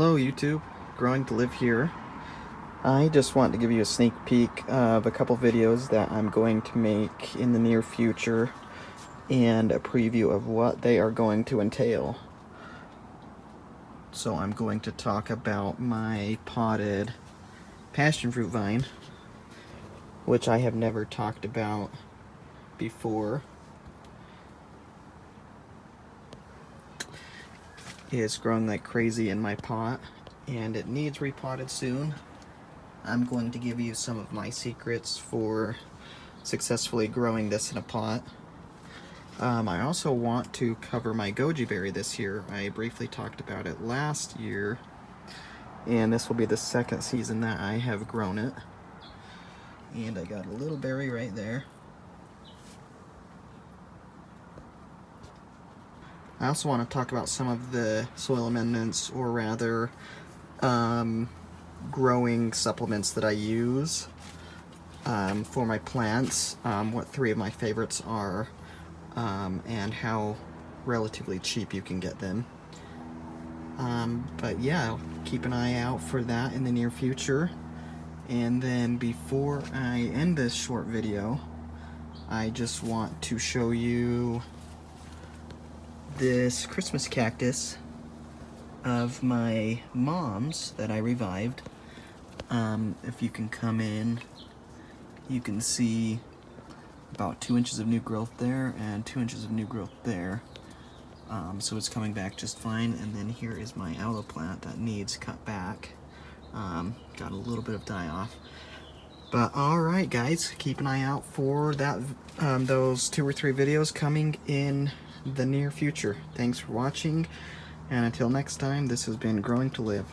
Hello YouTube, Growing to Live here. I just want to give you a sneak peek of a couple videos that I'm going to make in the near future and a preview of what they are going to entail. So I'm going to talk about my potted passion fruit vine, which I have never talked about before. It's growing like crazy in my pot and it needs repotted soon. I'm going to give you some of my secrets for successfully growing this in a pot. I also want to cover my Goji Berry this year. I briefly talked about it last year, and this will be the second season that I have grown it. And I got a little berry right there. I also want to talk about some of the soil amendments, or rather growing supplements that I use for my plants, what three of my favorites are, and how relatively cheap you can get them. But yeah, keep an eye out for that in the near future. And then before I end this short video, I just want to show you this Christmas cactus of my mom's that I revived. If you can come in, you can see about 2 inches of new growth there and 2 inches of new growth there. So it's coming back just fine. And then here is my aloe plant that needs cut back. Got a little bit of die off. But alright guys, keep an eye out for that, those 2 or 3 videos coming in the near future. Thanks for watching, and until next time, this has been Growing to Live.